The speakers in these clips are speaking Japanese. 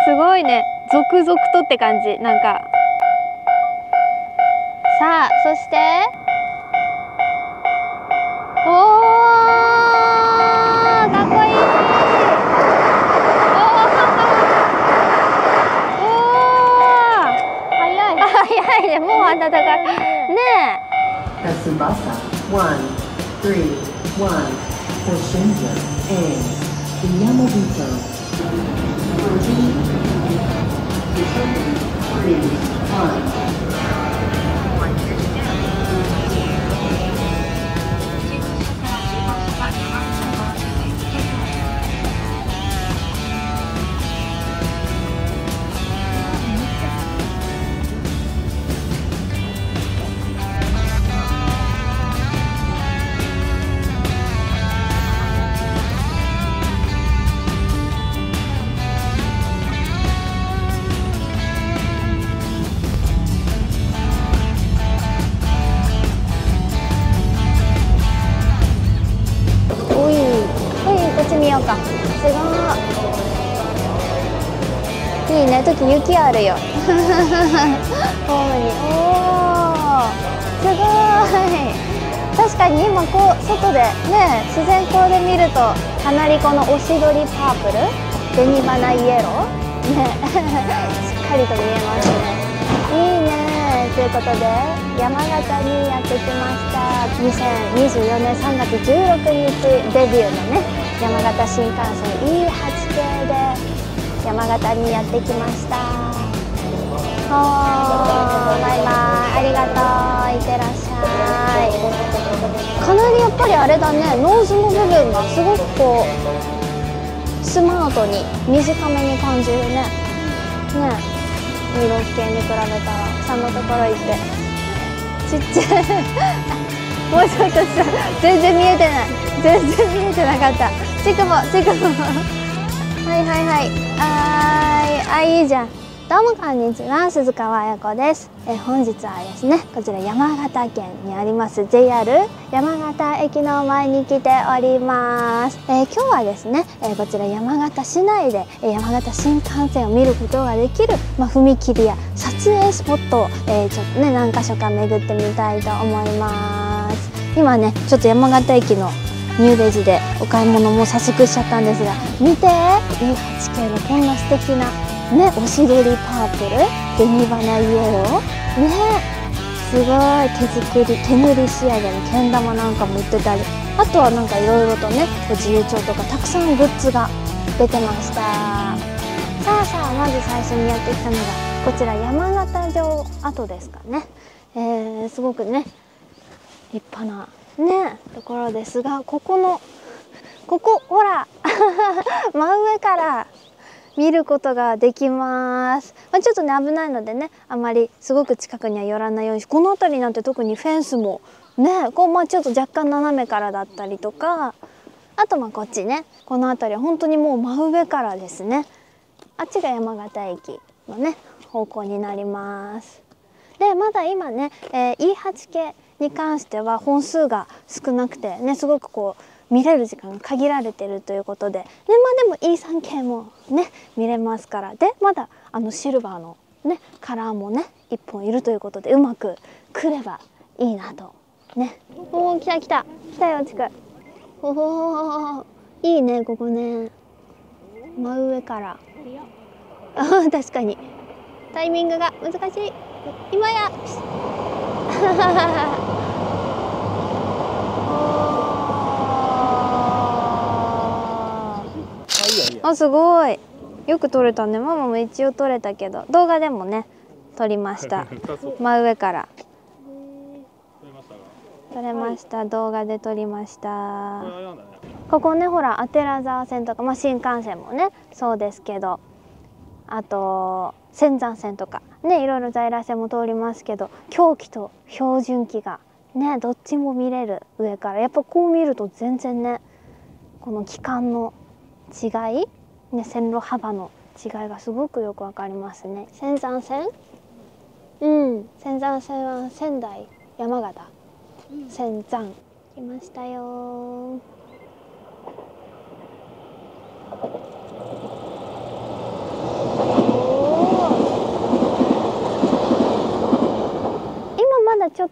すごいね、続々とって感じ。なんかさあ、そしておー、かっこいい。早いね、もう暖かいねえ。Tsubasa 131 for Shinjuku and Yamabuto.か。すごい。いいね、時雪あるよ。ホームに。おお、すごい。確かに今こう外でね、自然光で見るとかなりこのおしどりパープル、紅花イエローね、しっかりと見えますね。いいね。ということで山形にやってきました。2024年3月16日デビューのね、山形新幹線 E8 系で山形にやってきました。バイバイ、ありがとう、いってらっしゃい。かなりやっぱりあれだね、ノーズの部分がすごくこうスマートに短めに感じるね。ね、ミロ系に比べたら3のところ行ってちっちゃいもうちょっとした、全然見えてない、全然見えてなかった。チクボはいはいはい、あ、いいじゃん。どうもこんにちは、鈴川彩子です。本日はですね、こちら山形県にあります JR 山形駅の前に来ております。今日はですね、こちら山形市内で山形新幹線を見ることができる、踏切や撮影スポットを、ちょっとね何か所か巡ってみたいと思います。今ねちょっと山形駅のニューレジでお買い物も早速しちゃったんですが、見て E8 系のこんな素敵なね、おしどりパープル、紅花イエローね、すごい手作り、手塗り仕上げのけん玉なんかも売ってたり、あとはなんかいろいろとね、自由帳とかたくさんグッズが出てました。さあまず最初にやってきたのがこちら山形城跡ですかね。すごくね立派なねところですが、ここほら真上から見ることができます。ちょっとね危ないのでね、あまりすごく近くには寄らないように。この辺りなんて特にフェンスもね、こうちょっと若干斜めからだったりとか、あとこっちね、この辺りは本当にもう真上からですね。あっちが山形駅のね方向になります。でまだ今ね、E8 系に関しては本数が少なくてね、すごくこう見れる時間が限られてるということで、でも E3 系もね見れますから。でまだシルバーのねカラーもね1本いるということで、うまく来ればいいなとね。おお、来たよ、近い。おお、いいね、ここね、真上から確かにタイミングが難しい。今やあ、すごいよく撮れたね。ママも一応撮れたけど、動画でもね撮りました真上から撮れました。動画で撮りました。ここね、ほら左沢線とか、新幹線もねそうですけど、あと仙山線とかね、いろいろ在来線も通りますけど、狭軌と標準軌がねどっちも見れる上から。やっぱこう見ると全然ね、この期間の違いね、線路幅の違いがすごくよくわかりますね。仙山線、仙山線は仙台山形、仙山来ましたよ。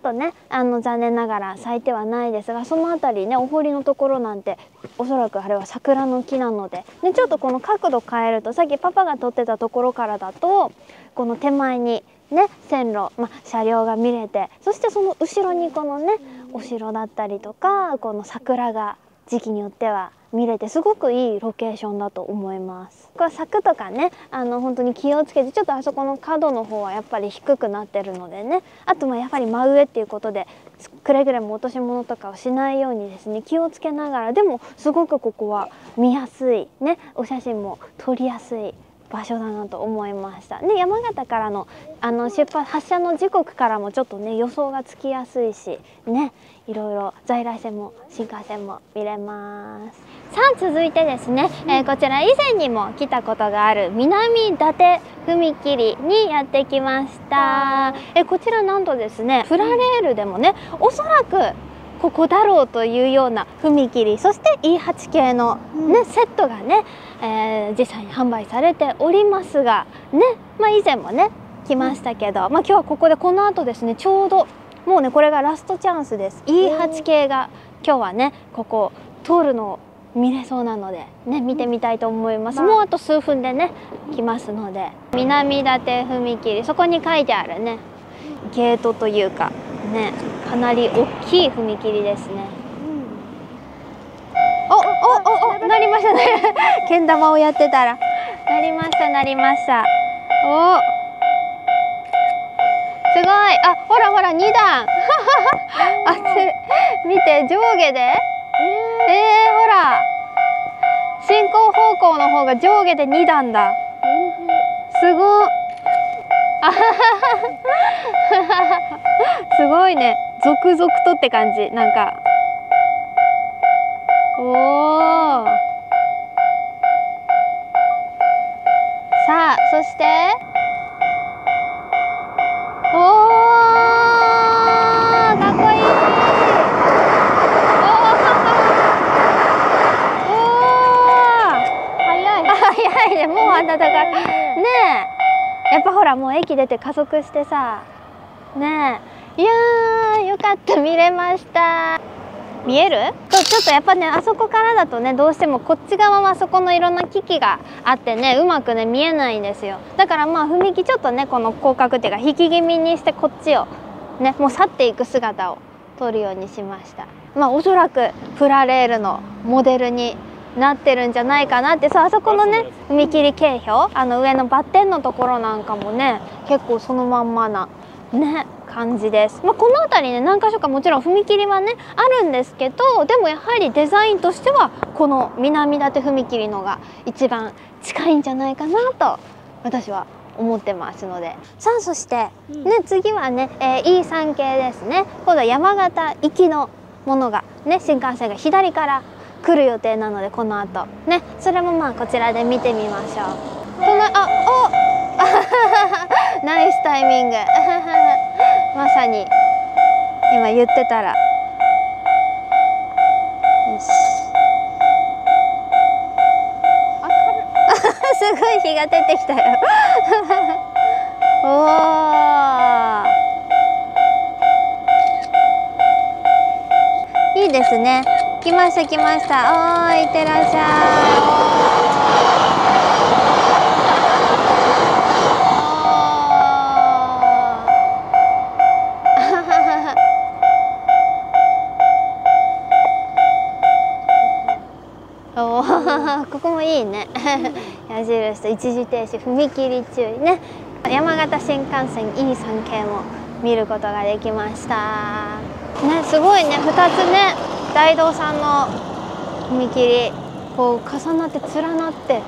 とね残念ながら咲いてはないですが、その辺りねお堀のところなんておそらくあれは桜の木なので、ね、ちょっとこの角度変えると、さっきパパが撮ってたところからだとこの手前にね線路、車両が見れて、そしてその後ろにこのねお城だったりとか、この桜が時期によっては見れて、すごくいいロケーションだと思います。これ柵とかね本当に気をつけて、ちょっとあそこの角の方はやっぱり低くなってるのでね、あとやっぱり真上っていうことでくれぐれも落とし物とかをしないようにですね気をつけながら、でもすごくここは見やすいね、お写真も撮りやすい場所だなと思いました。で山形からの発車の時刻からもちょっとね予想がつきやすいしね、いろいろ在来線も新幹線も見れます。さあ続いてですね、こちら以前にも来たことがある南伊達踏切にやってきました。こちらなんとですねプラレールでもねおそらくここだろうというような踏切、そして E8 系の、ねセットがね、実際に販売されておりますがね、以前もね来ましたけど、今日はここでこの後ですねちょうどもうねこれがラストチャンスです。 E8 系が今日はねここ通るのを見れそうなのでね見てみたいと思います。もうあと数分でね来ますので、南伊達踏切、そこに書いてあるねゲートというかねかなり大きい踏切ですね。おなりましたねけん玉をやってたらなりましたなりました。おすごい、ほらほら2段見て上下でほら進行方向の方が上下で2段だ。すごいすごいね、続々とって感じ。なんかさあそしてかっこいい。早いね、もう暖かいねえ。やっぱほらもう駅出て加速してさねえ、いやーよかった、見れました。見える？ちょっとやっぱねあそこからだとねどうしてもこっち側はそこのいろんな機器があってねうまくね見えないんですよ。だから踏切ちょっとねこの広角っていうか引き気味にしてこっちをねもう去っていく姿を撮るようにしました。おそらくプラレールのモデルになってるんじゃないかなって。あそこのね踏切景標、上のバッテンのところなんかもね結構そのまんまなね感じです。この辺りね何箇所かもちろん踏切はねあるんですけど、でもやはりデザインとしてはこの南伊達踏切のが一番近いんじゃないかなと私は思ってますので。さあそして、次はね、E3 系ですね。今度は山形行きのものがね新幹線が左から来る予定なので、この後ねそれもこちらで見てみましょう。ナイスタイミングまさに今言ってたらよしすごい日が出てきたよおーいいですね。来ました来ました。いってらっしゃい。ここもいいね矢印と一時停止、踏切注意ね。山形新幹線 E3 系も見ることができましたね。すごいね、2つね大道さんの踏切こう重なって連なってね、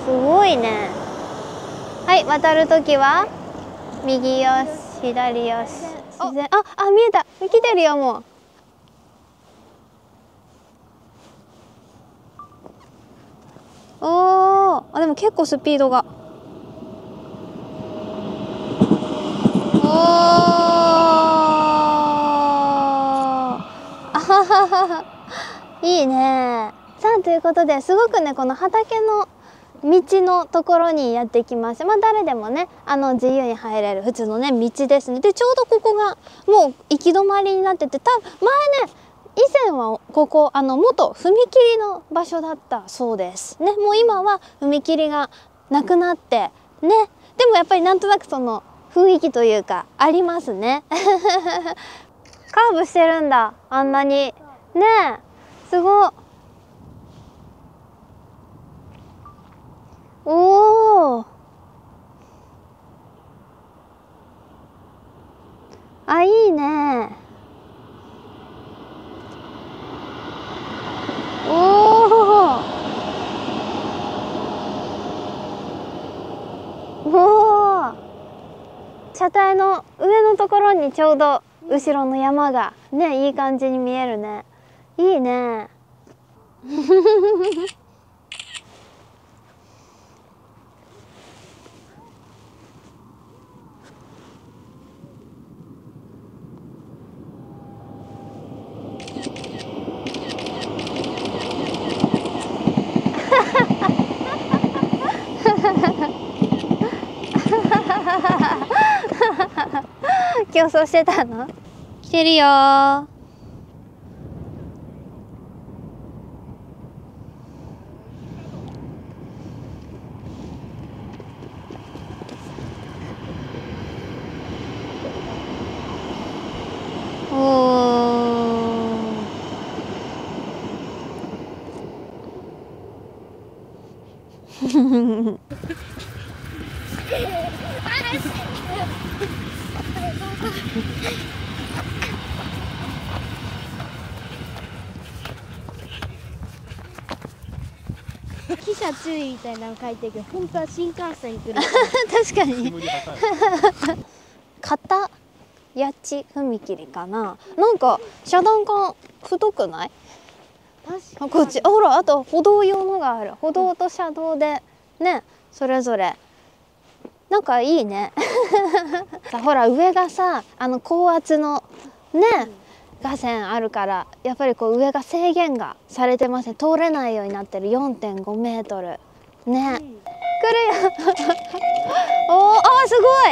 すごいね。はい、渡るときは右よし左よし。自然、見えた、来てるよもう。でも結構スピードが。いいね。さあということで、すごくねこの畑の道のところにやってきました。まあ誰でもね自由に入れる普通のね道ですね。でちょうどここがもう行き止まりになってて、前ね以前はここ元踏切の場所だったそうですね。もう今は踏切がなくなってね、でもやっぱりなんとなくその雰囲気というかありますね。カーブしてるんだ、あんなにねえ、すごい。おお、あ、いいね。おお、おお、車体の上のところにちょうど後ろの山がね、いい感じに見えるね。いいね。競争してたの？来てるよー。汽車注意みたいなの書いてるけど、本当は新幹線来る。確かに。片谷地踏切かな。なんか遮断が太くない？確こっち、ほら、あと歩道用のがある。歩道と車道でね、それぞれなんかいいね。さ、ほら上がさ、高圧のね、架線あるから、やっぱりこう上が制限がされてますね。通れないようになってる。 4.5 メートルね、来るよ。おー、あー、すごい。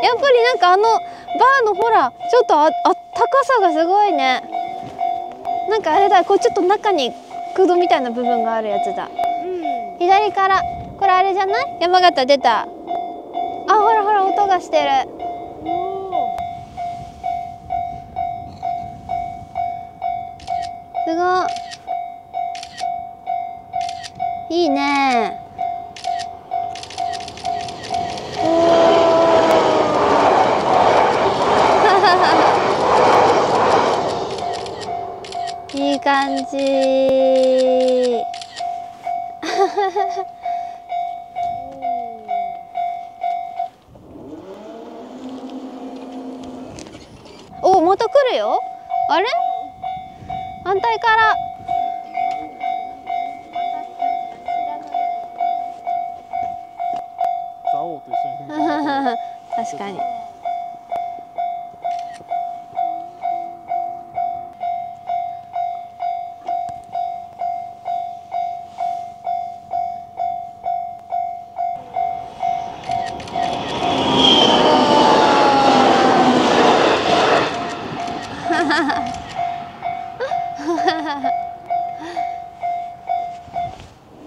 やっぱりなんかバーのほらちょっと高さがすごいね。なんかあれだ、こうちょっと中に空洞みたいな部分があるやつだ。左からこれあれじゃない？山形出た。あ、ほらほら音がしてる。すごい。いいね。いい感じ。お、また来るよ。あれ？反対から。確かに。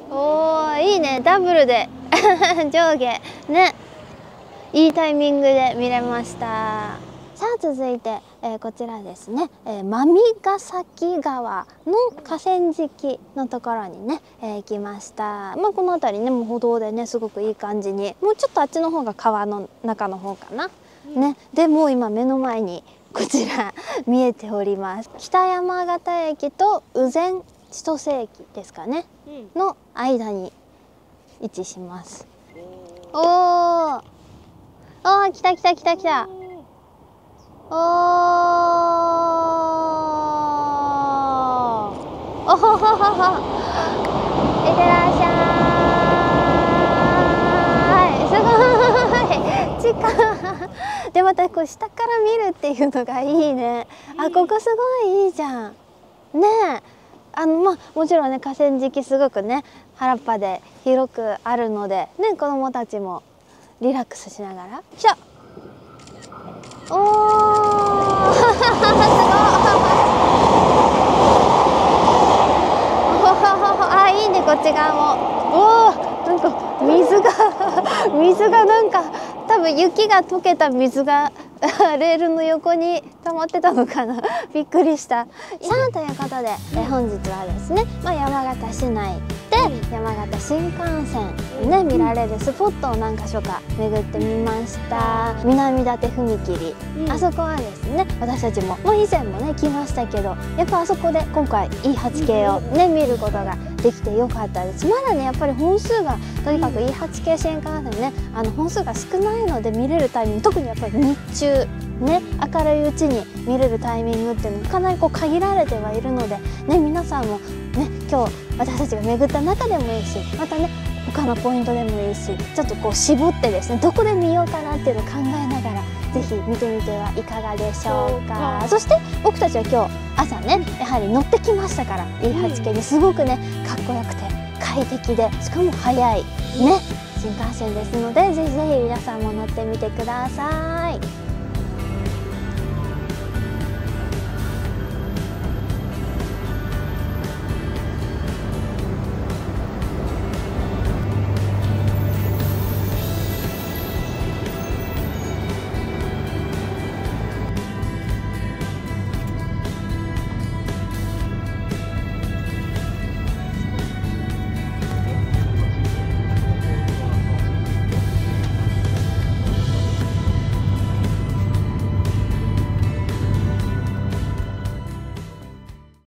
おー、いいね、ダブルで上下ね、いいタイミングで見れました。さあ続いて、こちらですね、馬見ヶ崎川の河川敷のところにね、行きました。まあこの辺りね、もう歩道でねすごくいい感じに、もうちょっとあっちの方が川の中の方かな、ね。でもう今目の前にこちら見えております。北山形駅と羽前千歳駅ですかね、の間に位置します。おー、あー、来た来た来た来た。おー、おほほほほ、いってらっしゃい。すごい近い。でまたこう下から見るっていうのがいいね。あ、ここすごいいいじゃんね。え、もちろんね、河川敷すごくね原っぱで広くあるのでね、子供たちもリラックスしながら。来た。おーすごいあ、いいね、こっち側も。おー、なんか水がなんか多分雪が溶けた水がレールの横に溜まってたのかなびっくりした。さあ、ということで本日はですね、山形市内で山形新幹線ね見られるスポットを何か所か巡ってみました。南館踏切、あそこはですね、私たちも以前もね来ましたけど、やっぱあそこで今回 E8 系をね見ることができてよかったです。まだねやっぱり本数がとにかく E8 系新幹線ね本数が少ないので、見れるタイミング、特にやっぱり日中ね明るいうちに見れるタイミングっていうのがかなり限られてはいるのでね、皆さんもね今日私たちが巡った中でもいいし、またね他のポイントでもいいし、ちょっと絞ってですねどこで見ようかなっていうのを考えながらぜひ見てみてはいかがでしょうか。そして僕たちは今日朝ねやはり乗ってきましたから、 E8 系にすごくねかっこよくて快適で、しかも速いね新幹線ですので、ぜひぜひ皆さんも乗ってみてください。